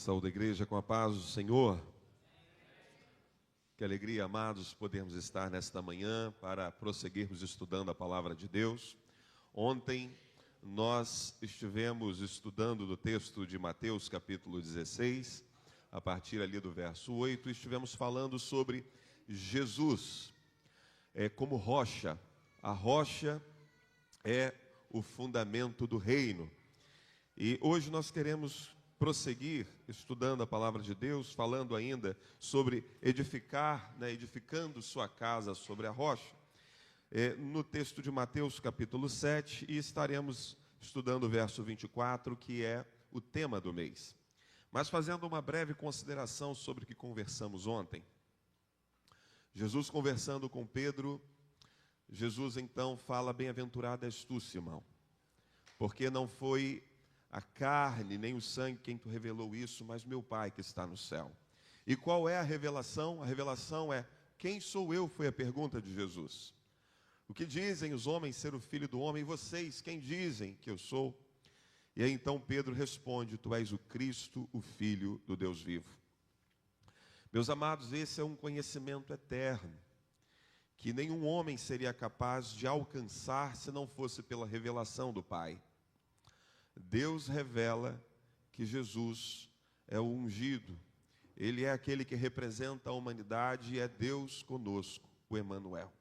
Saúde da igreja com a paz do Senhor. Que alegria, amados, podermos estar nesta manhã para prosseguirmos estudando a palavra de Deus. Ontem nós estivemos estudando do texto de Mateus capítulo 16, a partir ali do verso 8, estivemos falando sobre Jesus como rocha. A rocha é o fundamento do reino. E hoje nós queremos prosseguir estudando a palavra de Deus, falando ainda sobre edificar, edificando sua casa sobre a rocha, no texto de Mateus capítulo 7, e estaremos estudando o verso 24, que é o tema do mês. Mas fazendo uma breve consideração sobre o que conversamos ontem. Jesus conversando com Pedro, Jesus então fala: bem-aventurado és tu, Simão, porque não foi a carne nem o sangue quem tu revelou isso, mas meu Pai que está no céu. E qual é a revelação? A revelação é: quem sou eu? Foi a pergunta de Jesus. O que dizem os homens ser o Filho do Homem? E vocês, quem dizem que eu sou? E aí então Pedro responde: tu és o Cristo, o Filho do Deus vivo. Meus amados, esse é um conhecimento eterno, que nenhum homem seria capaz de alcançar se não fosse pela revelação do Pai. Deus revela que Jesus é o ungido, Ele é aquele que representa a humanidade e é Deus conosco, o Emanuel.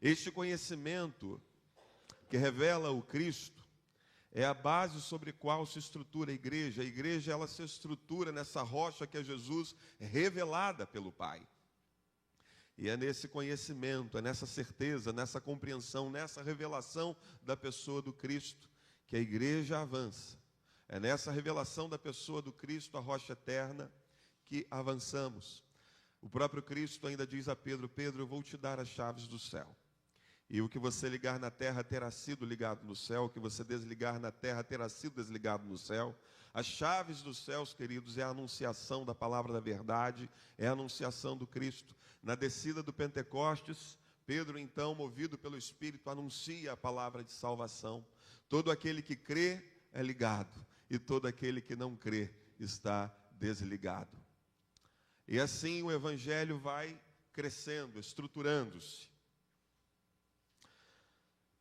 Este conhecimento que revela o Cristo é a base sobre a qual se estrutura a igreja. A igreja, ela se estrutura nessa rocha que é Jesus, revelada pelo Pai. E é nesse conhecimento, é nessa certeza, nessa compreensão, nessa revelação da pessoa do Cristo que a igreja avança. É nessa revelação da pessoa do Cristo, a rocha eterna, que avançamos. O próprio Cristo ainda diz a Pedro: Pedro, eu vou te dar as chaves do céu. E o que você ligar na terra terá sido ligado no céu, o que você desligar na terra terá sido desligado no céu. As chaves dos céus, queridos, é a anunciação da palavra da verdade, é a anunciação do Cristo. Na descida do Pentecostes, Pedro, então, movido pelo Espírito, anuncia a palavra de salvação. Todo aquele que crê é ligado, e todo aquele que não crê está desligado. E assim o Evangelho vai crescendo, estruturando-se.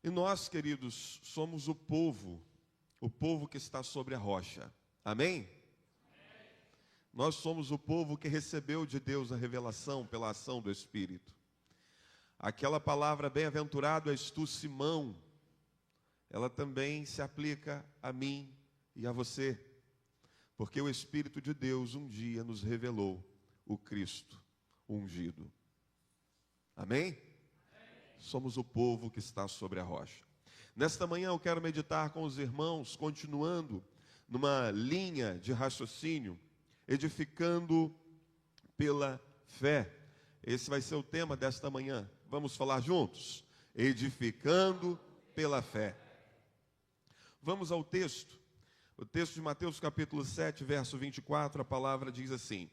E nós, queridos, somos o povo que está sobre a rocha. Amém? Nós somos o povo que recebeu de Deus a revelação pela ação do Espírito. Aquela palavra, bem-aventurado és tu, Simão, ela também se aplica a mim e a você, porque o Espírito de Deus um dia nos revelou o Cristo ungido. Amém? Somos o povo que está sobre a rocha. Nesta manhã eu quero meditar com os irmãos, continuando numa linha de raciocínio, edificando pela fé. Esse vai ser o tema desta manhã. Vamos falar juntos? Edificando pela fé. Vamos ao texto. O texto de Mateus capítulo 7, verso 24, a palavra diz assim: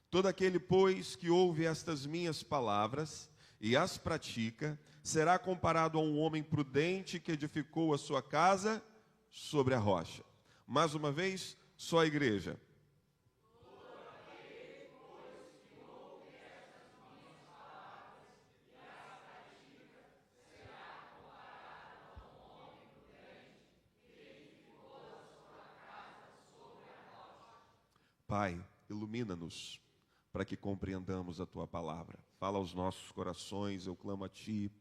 todo aquele, pois, que ouve estas minhas palavras e as pratica, será comparado a um homem prudente que edificou a sua casa sobre a rocha. Mais uma vez, só a igreja. Pai, ilumina-nos para que compreendamos a Tua palavra. Fala aos nossos corações, eu clamo a Ti,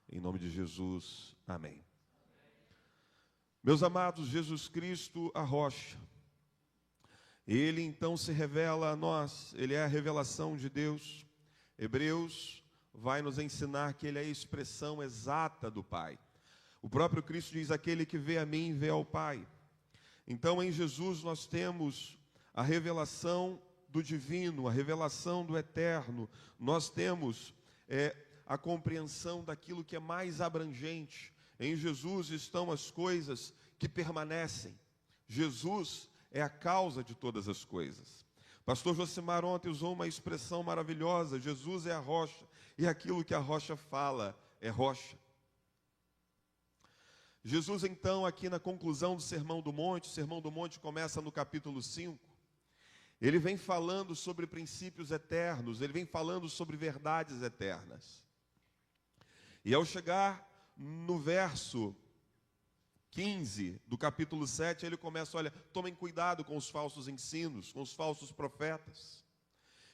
em nome de Jesus. Amém. Meus amados, Jesus Cristo, a rocha. Ele então se revela a nós, Ele é a revelação de Deus. Hebreus vai nos ensinar que Ele é a expressão exata do Pai. O próprio Cristo diz: aquele que vê a mim, vê ao Pai. Então em Jesus nós temos a revelação do divino, a revelação do eterno. Nós temos a compreensão daquilo que é mais abrangente. Em Jesus estão as coisas que permanecem. Jesus é a causa de todas as coisas. Pastor Josimar ontem usou uma expressão maravilhosa: Jesus é a rocha, e aquilo que a rocha fala é rocha. Jesus então, aqui na conclusão do Sermão do Monte, o Sermão do Monte começa no capítulo 5, Ele vem falando sobre princípios eternos, ele vem falando sobre verdades eternas. E ao chegar no verso 15 do capítulo 7, ele começa, olha, tomem cuidado com os falsos ensinos, com os falsos profetas.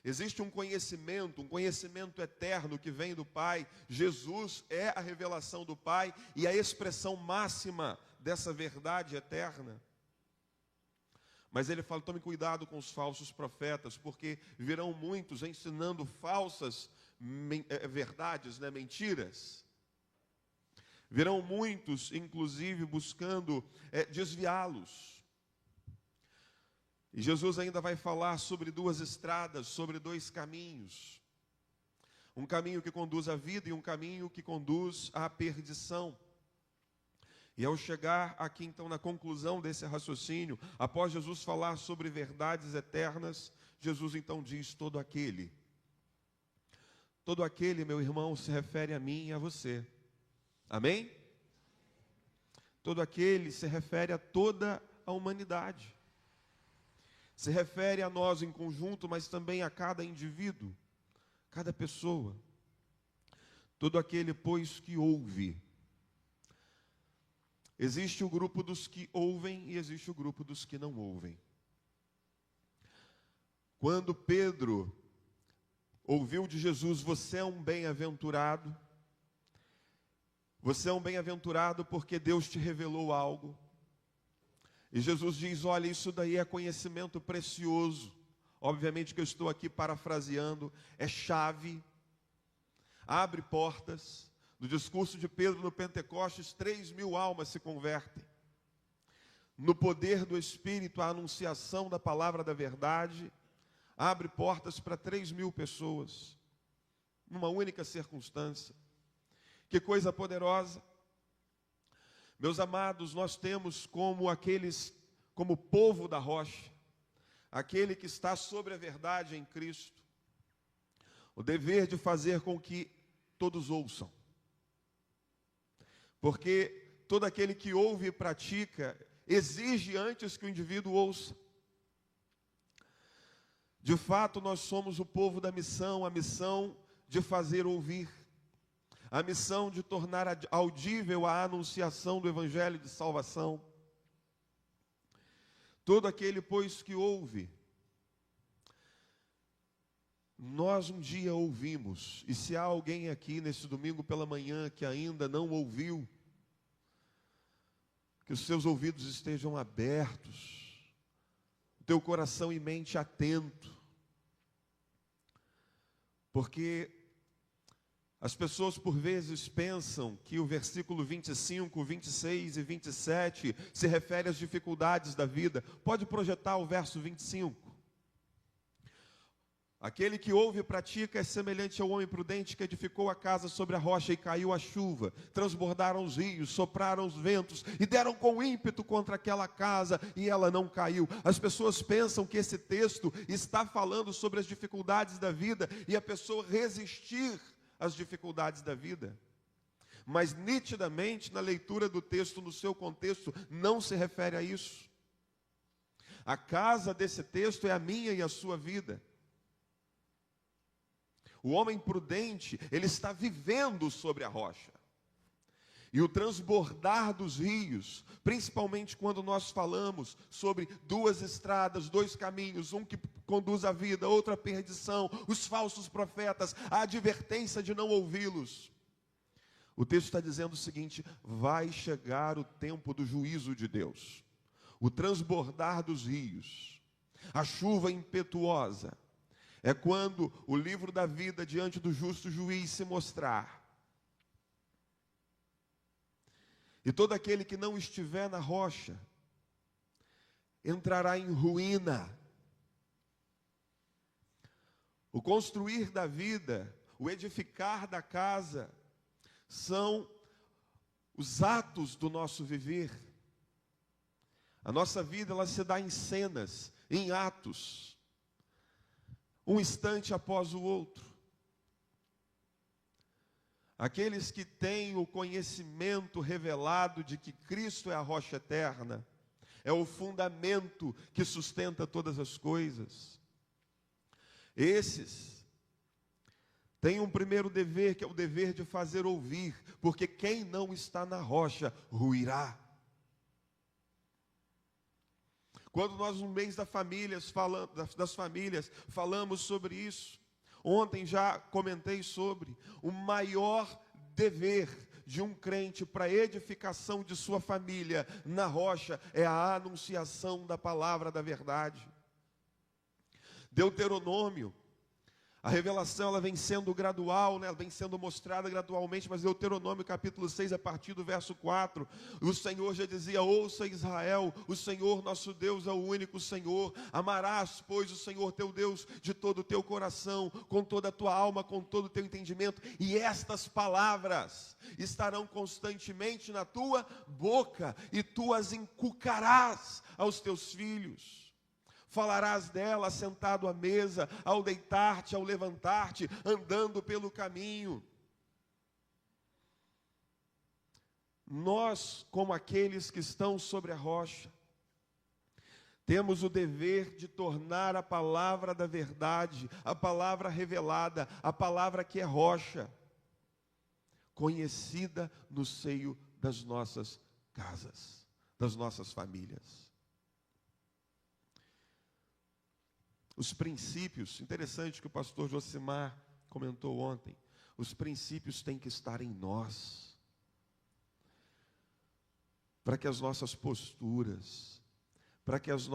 Existe um conhecimento eterno que vem do Pai. Jesus é a revelação do Pai e a expressão máxima dessa verdade eterna. Mas ele fala, tome cuidado com os falsos profetas, porque virão muitos ensinando falsas verdades, mentiras. Virão muitos, inclusive, buscando desviá-los. E Jesus ainda vai falar sobre duas estradas, sobre dois caminhos. Um caminho que conduz à vida e um caminho que conduz à perdição. E ao chegar aqui então na conclusão desse raciocínio, após Jesus falar sobre verdades eternas, Jesus então diz, todo aquele, meu irmão, se refere a mim e a você. Amém? Todo aquele se refere a toda a humanidade. Se refere a nós em conjunto, mas também a cada indivíduo, cada pessoa. Todo aquele, pois, que ouve. Existe o grupo dos que ouvem e existe o grupo dos que não ouvem. Quando Pedro ouviu de Jesus, você é um bem-aventurado. Você é um bem-aventurado porque Deus te revelou algo. E Jesus diz, olha, isso daí é conhecimento precioso. Obviamente que eu estou aqui parafraseando, é chave, abre portas. No discurso de Pedro no Pentecostes, 3.000 almas se convertem. No poder do Espírito, a anunciação da palavra da verdade abre portas para 3.000 pessoas, numa única circunstância. Que coisa poderosa! Meus amados, nós temos como como povo da rocha, aquele que está sobre a verdade em Cristo, o dever de fazer com que todos ouçam. Porque todo aquele que ouve e pratica, exige antes que o indivíduo ouça. De fato, nós somos o povo da missão, a missão de fazer ouvir. A missão de tornar audível a anunciação do Evangelho de salvação. Todo aquele, pois, que ouve. Nós um dia ouvimos, e se há alguém aqui nesse domingo pela manhã que ainda não ouviu, que os seus ouvidos estejam abertos, o teu coração e mente atento, porque as pessoas por vezes pensam que o versículo 25, 26 e 27 se refere às dificuldades da vida. Pode projetar o verso 25. Aquele que ouve e pratica é semelhante ao homem prudente que edificou a casa sobre a rocha e caiu a chuva. Transbordaram os rios, sopraram os ventos e deram com ímpeto contra aquela casa e ela não caiu. As pessoas pensam que esse texto está falando sobre as dificuldades da vida e a pessoa resistir às dificuldades da vida. Mas nitidamente na leitura do texto, no seu contexto, não se refere a isso. A casa desse texto é a minha e a sua vida. O homem prudente, ele está vivendo sobre a rocha. E o transbordar dos rios, principalmente quando nós falamos sobre duas estradas, dois caminhos, um que conduz à vida, outro à perdição, os falsos profetas, a advertência de não ouvi-los. O texto está dizendo o seguinte: vai chegar o tempo do juízo de Deus. O transbordar dos rios, a chuva impetuosa, é quando o livro da vida diante do justo juiz se mostrar. E todo aquele que não estiver na rocha entrará em ruína. O construir da vida, o edificar da casa, são os atos do nosso viver. A nossa vida, ela se dá em cenas, em atos, um instante após o outro. Aqueles que têm o conhecimento revelado de que Cristo é a rocha eterna, é o fundamento que sustenta todas as coisas. Esses têm um primeiro dever, que é o dever de fazer ouvir, porque quem não está na rocha ruirá. Quando nós no mês das famílias falamos sobre isso, ontem já comentei sobre o maior dever de um crente para a edificação de sua família na rocha é a anunciação da palavra da verdade. Deuteronômio, a revelação ela vem sendo gradual, né? Ela vem sendo mostrada gradualmente, mas Deuteronômio capítulo 6, a partir do verso 4, o Senhor já dizia: ouça Israel, o Senhor nosso Deus é o único Senhor, amarás, pois, o Senhor teu Deus de todo o teu coração, com toda a tua alma, com todo o teu entendimento, e estas palavras estarão constantemente na tua boca, e tu as inculcarás aos teus filhos. Falarás dela sentado à mesa, ao deitar-te, ao levantar-te, andando pelo caminho. Nós, como aqueles que estão sobre a rocha, temos o dever de tornar a palavra da verdade, a palavra revelada, a palavra que é rocha, conhecida no seio das nossas casas, das nossas famílias. Os princípios, interessante que o pastor Josimar comentou ontem, os princípios têm que estar em nós, para que as nossas posturas, para que os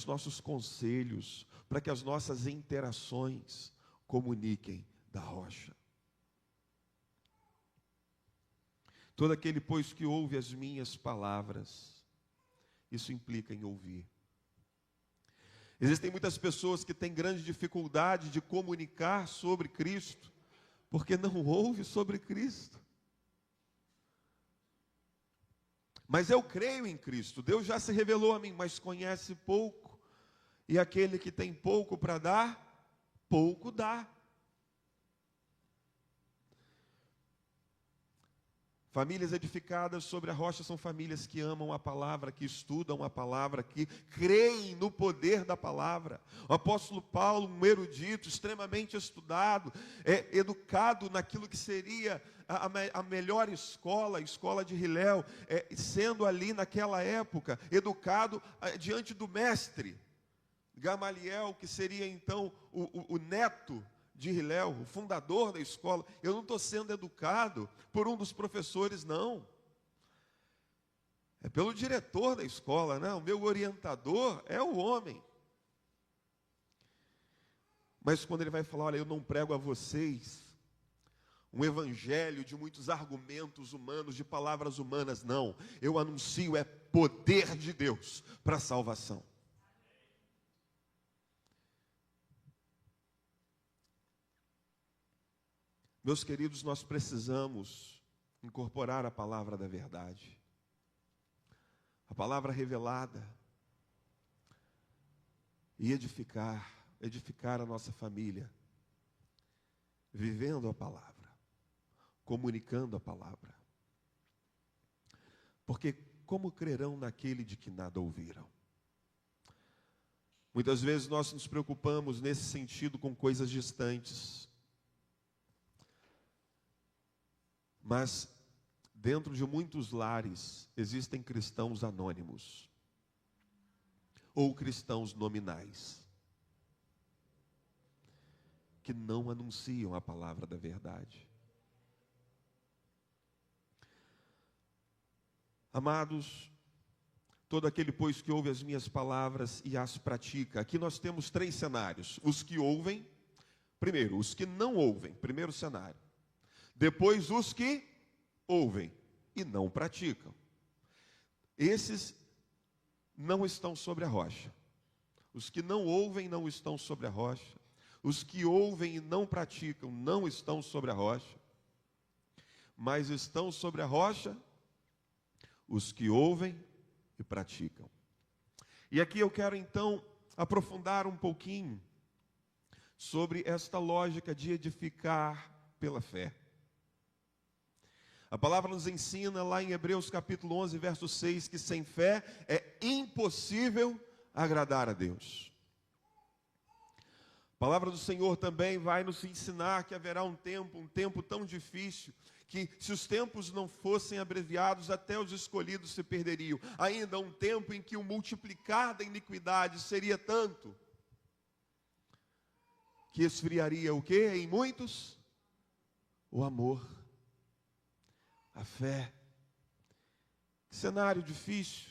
nossos conselhos, para que as nossas interações comuniquem da rocha. Todo aquele, pois, que ouve as minhas palavras, isso implica em ouvir. Existem muitas pessoas que têm grande dificuldade de comunicar sobre Cristo, porque não ouvem sobre Cristo. Mas eu creio em Cristo, Deus já se revelou a mim, mas conhece pouco. E aquele que tem pouco para dar, pouco dá. Famílias edificadas sobre a rocha são famílias que amam a palavra, que estudam a palavra, que creem no poder da palavra. O apóstolo Paulo, um erudito, extremamente estudado, educado naquilo que seria a melhor escola, a escola de Hilel, sendo ali naquela época, educado diante do mestre Gamaliel, que seria então o neto de Hilel, o fundador da escola. Eu não estou sendo educado por um dos professores, não. É pelo diretor da escola, né? O meu orientador é o homem. Mas quando ele vai falar: olha, eu não prego a vocês um evangelho de muitos argumentos humanos, de palavras humanas, não. Eu anuncio poder de Deus para a salvação. Meus queridos, nós precisamos incorporar a palavra da verdade, a palavra revelada, e edificar a nossa família, vivendo a palavra, comunicando a palavra. Porque como crerão naquele de que nada ouviram? Muitas vezes nós nos preocupamos nesse sentido com coisas distantes. Mas dentro de muitos lares existem cristãos anônimos ou cristãos nominais que não anunciam a palavra da verdade. Amados, todo aquele, pois, que ouve as minhas palavras e as pratica. Aqui nós temos 3 cenários: os que ouvem, primeiro, os que não ouvem, primeiro cenário. Depois, os que ouvem e não praticam. Esses não estão sobre a rocha. Os que não ouvem não estão sobre a rocha. Os que ouvem e não praticam não estão sobre a rocha. Mas estão sobre a rocha os que ouvem e praticam. E aqui eu quero então aprofundar um pouquinho sobre esta lógica de edificar pela fé. A palavra nos ensina lá em Hebreus capítulo 11, verso 6, que sem fé é impossível agradar a Deus. A palavra do Senhor também vai nos ensinar que haverá um tempo tão difícil, que se os tempos não fossem abreviados, até os escolhidos se perderiam. Ainda um tempo em que o multiplicar da iniquidade seria tanto, que esfriaria o quê? Em muitos? O amor, a fé. Que cenário difícil.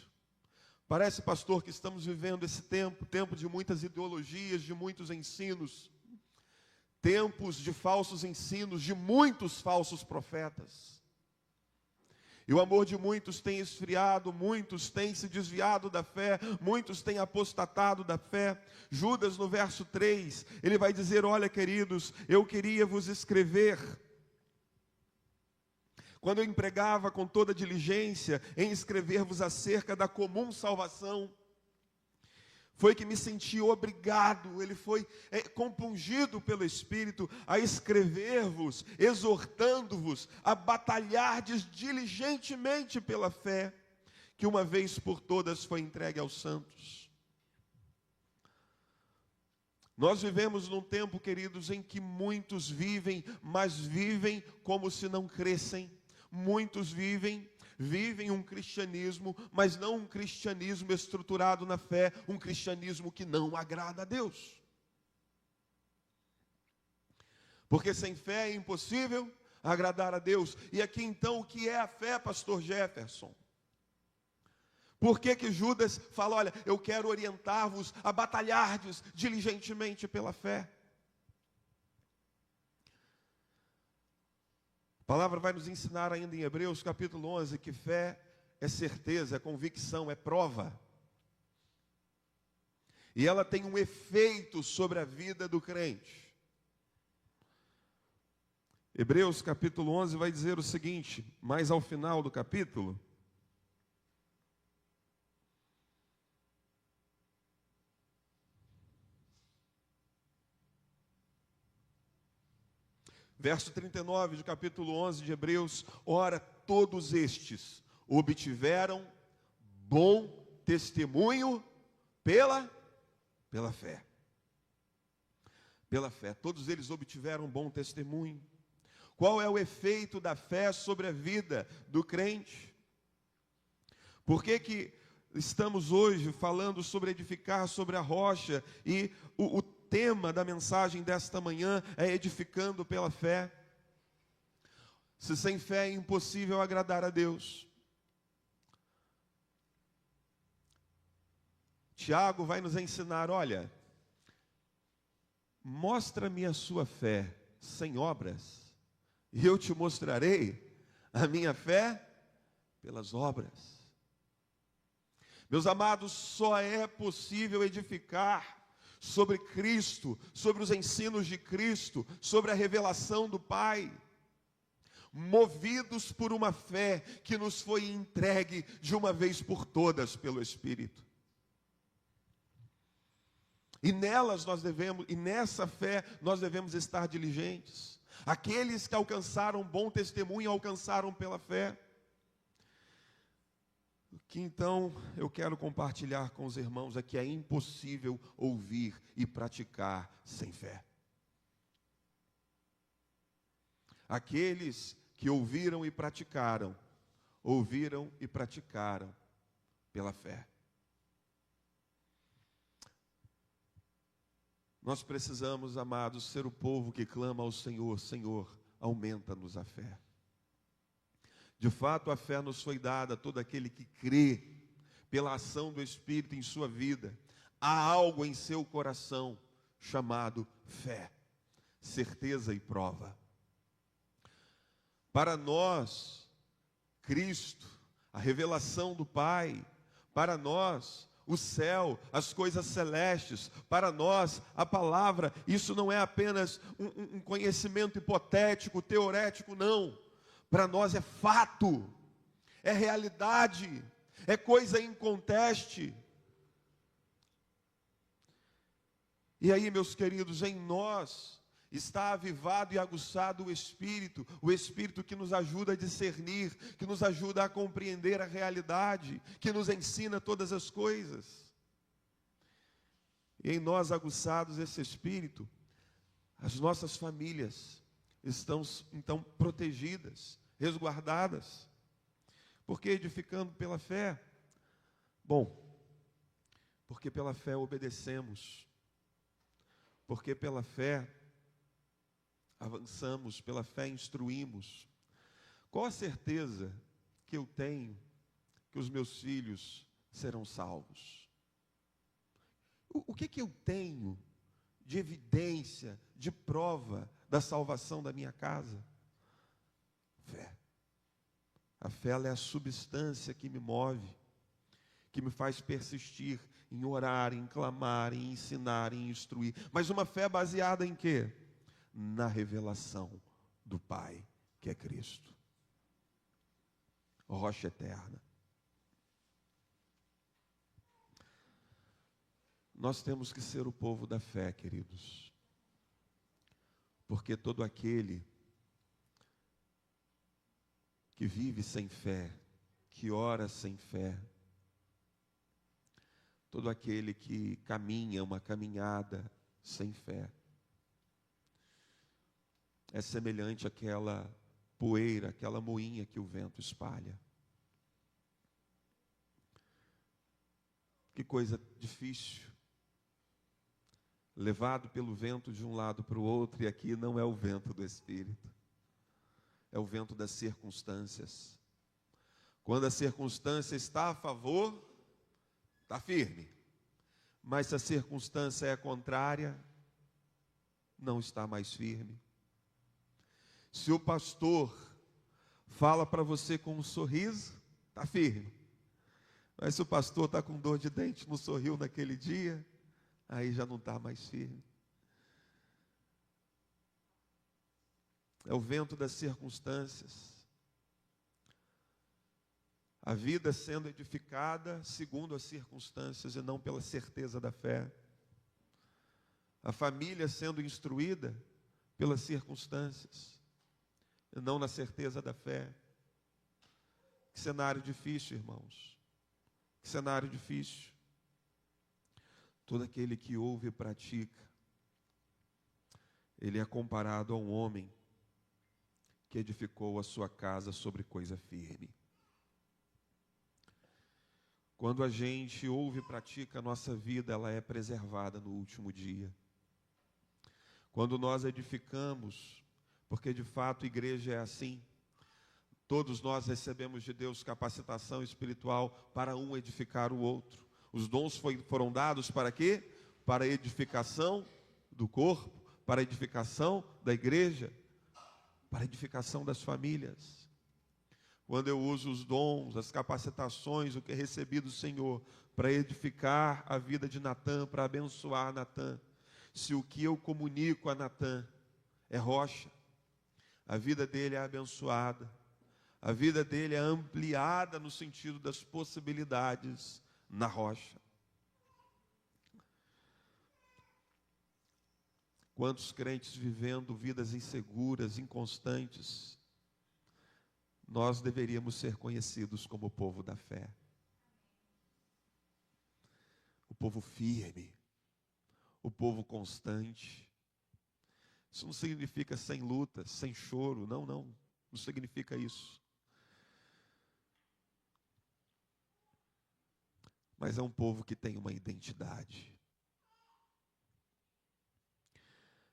Parece, pastor, que estamos vivendo esse tempo de muitas ideologias, de muitos ensinos, tempos de falsos ensinos, de muitos falsos profetas. E o amor de muitos tem esfriado, muitos têm se desviado da fé, muitos têm apostatado da fé. Judas, no verso 3, ele vai dizer: olha, queridos, eu queria vos escrever, quando eu empregava com toda diligência em escrever-vos acerca da comum salvação, foi que me senti obrigado, ele foi compungido pelo Espírito a escrever-vos, exortando-vos a batalhardes diligentemente pela fé, que uma vez por todas foi entregue aos santos. Nós vivemos num tempo, queridos, em que muitos vivem, mas vivem como se não crescem. Muitos vivem um cristianismo, mas não um cristianismo estruturado na fé, um cristianismo que não agrada a Deus. Porque sem fé é impossível agradar a Deus. E aqui então, o que é a fé, pastor Jefferson? Por que Judas fala: olha, eu quero orientar-vos a batalhardes diligentemente pela fé? A palavra vai nos ensinar ainda em Hebreus capítulo 11 que fé é certeza, é convicção, é prova. E ela tem um efeito sobre a vida do crente. Hebreus capítulo 11 vai dizer o seguinte, mais ao final do capítulo: verso 39 do capítulo 11 de Hebreus: ora, todos estes obtiveram bom testemunho pela fé. Pela fé, todos eles obtiveram bom testemunho. Qual é o efeito da fé sobre a vida do crente? Por que estamos hoje falando sobre edificar sobre a rocha, e o tema da mensagem desta manhã é edificando pela fé? Se sem fé é impossível agradar a Deus. Tiago vai nos ensinar: olha, mostra-me a sua fé sem obras, e eu te mostrarei a minha fé pelas obras. Meus amados, só é possível edificar sobre Cristo, sobre os ensinos de Cristo, sobre a revelação do Pai, movidos por uma fé que nos foi entregue de uma vez por todas pelo Espírito. E nessa fé nós devemos estar diligentes. Aqueles que alcançaram bom testemunho alcançaram pela fé. O que então eu quero compartilhar com os irmãos é que é impossível ouvir e praticar sem fé. Aqueles que ouviram e praticaram pela fé. Nós precisamos, amados, ser o povo que clama ao Senhor: Senhor, aumenta-nos a fé. De fato, a fé nos foi dada a todo aquele que crê, pela ação do Espírito em sua vida. Há algo em seu coração chamado fé, certeza e prova. Para nós, Cristo, a revelação do Pai; para nós, o céu, as coisas celestes; para nós, a palavra. Isso não é apenas um conhecimento hipotético, teorético, não. Para nós é fato, é realidade, é coisa inconteste. E aí, meus queridos, em nós Está avivado e aguçado o Espírito que nos ajuda a discernir, que nos ajuda a compreender a realidade, que nos ensina todas as coisas. E em nós aguçados esse Espírito, as nossas famílias estão então protegidas, resguardadas. Porque edificando pela fé? Bom, porque pela fé obedecemos, porque pela fé avançamos, pela fé instruímos. Qual a certeza que eu tenho que os meus filhos serão salvos? O que eu tenho de evidência, de prova da salvação da minha casa? Fé. A fé, ela é a substância que me move, que me faz persistir em orar, em clamar, em ensinar, em instruir. Mas uma fé baseada em quê? Na revelação do Pai, que é Cristo. Rocha eterna. Nós temos que ser o povo da fé, queridos. Porque todo aquele que vive sem fé, que ora sem fé, todo aquele que caminha uma caminhada sem fé, é semelhante àquela poeira, aquela moinha que o vento espalha. Que coisa difícil. Levado pelo vento de um lado para o outro, e aqui não é o vento do Espírito, é o vento das circunstâncias. Quando a circunstância está a favor, está firme. Mas se a circunstância é contrária, não está mais firme. Se o pastor fala para você com um sorriso, está firme. Mas se o pastor está com dor de dente, não sorriu naquele dia, aí já não está mais firme. É o vento das circunstâncias. A vida sendo edificada segundo as circunstâncias e não pela certeza da fé. A família sendo instruída pelas circunstâncias e não na certeza da fé. Que cenário difícil, irmãos. Que cenário difícil. Todo aquele que ouve e pratica, ele é comparado a um homem que edificou a sua casa sobre coisa firme. Quando a gente ouve e pratica, a nossa vida ela é preservada no último dia. Quando nós edificamos, porque de fato a igreja é assim, todos nós recebemos de Deus capacitação espiritual para um edificar o outro. Os dons foram dados para quê? Para a edificação do corpo, para a edificação da igreja, para a edificação das famílias. Quando eu uso os dons, as capacitações, o que recebi do Senhor, para edificar a vida de Natã, para abençoar Natã, se o que eu comunico a Natã é rocha, a vida dele é abençoada, a vida dele é ampliada no sentido das possibilidades na rocha. Quantos crentes vivendo vidas inseguras, inconstantes, nós deveríamos ser conhecidos como o povo da fé. O povo firme, o povo constante. Isso não significa sem luta, sem choro, não significa isso. Mas é um povo que tem uma identidade.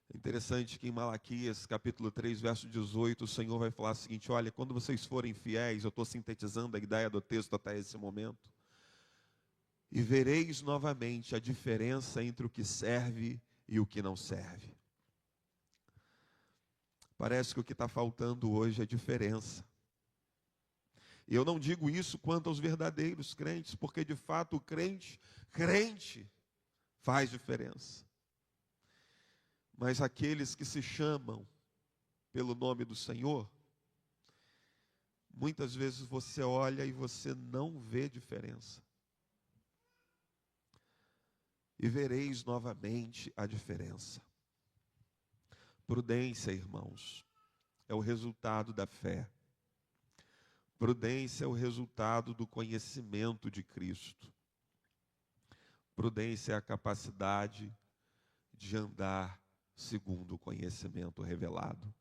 É interessante que em Malaquias, capítulo 3, verso 18, o Senhor vai falar o seguinte: olha, quando vocês forem fiéis, eu estou sintetizando a ideia do texto até esse momento, e vereis novamente a diferença entre o que serve e o que não serve. Parece que o que está faltando hoje é diferença. E eu não digo isso quanto aos verdadeiros crentes, porque de fato o crente faz diferença. Mas aqueles que se chamam pelo nome do Senhor, muitas vezes você olha e você não vê diferença. E vereis novamente a diferença. Prudência, irmãos, é o resultado da fé. Prudência é o resultado do conhecimento de Cristo. Prudência é a capacidade de andar segundo o conhecimento revelado.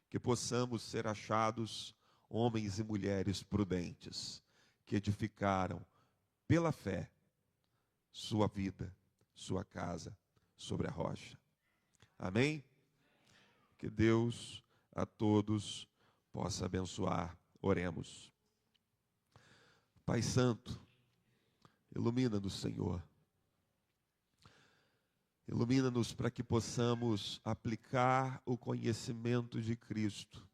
Que possamos ser achados homens e mulheres prudentes, que edificaram pela fé sua vida, sua casa sobre a rocha. Amém? Que Deus a todos possa abençoar. Oremos. Pai Santo, ilumina-nos, Senhor. Ilumina-nos para que possamos aplicar o conhecimento de Cristo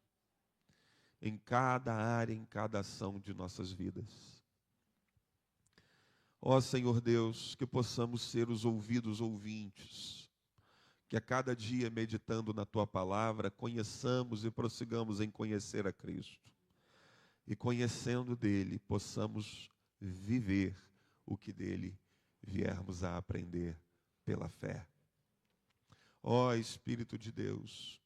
em cada área, em cada ação de nossas vidas. Ó Senhor Deus, que possamos ser os ouvidos ouvintes, que a cada dia, meditando na Tua palavra, conheçamos e prossigamos em conhecer a Cristo. E conhecendo dele, possamos viver o que dele viermos a aprender pela fé. Ó Espírito de Deus,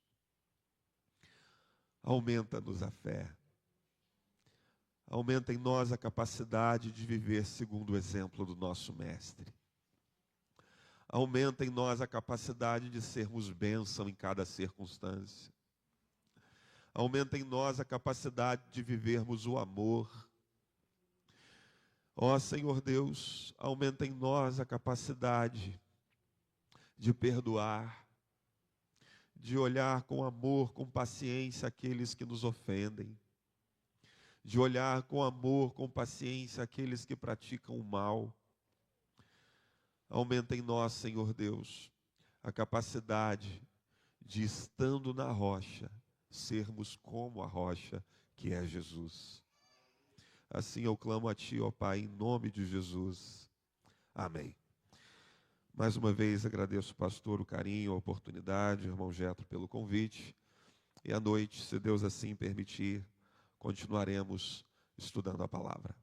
aumenta-nos a fé. Aumenta em nós a capacidade de viver segundo o exemplo do nosso Mestre. Aumenta em nós a capacidade de sermos bênção em cada circunstância. Aumenta em nós a capacidade de vivermos o amor. Ó Senhor Deus, aumenta em nós a capacidade de perdoar, de olhar com amor, com paciência aqueles que nos ofendem, de olhar com amor, com paciência aqueles que praticam o mal. Aumenta em nós, Senhor Deus, a capacidade de, estando na rocha, sermos como a rocha que é Jesus. Assim eu clamo a Ti, ó Pai, em nome de Jesus. Amém. Mais uma vez agradeço, pastor, o carinho, a oportunidade, irmão Jetro, pelo convite. E à noite, se Deus assim permitir, continuaremos estudando a palavra.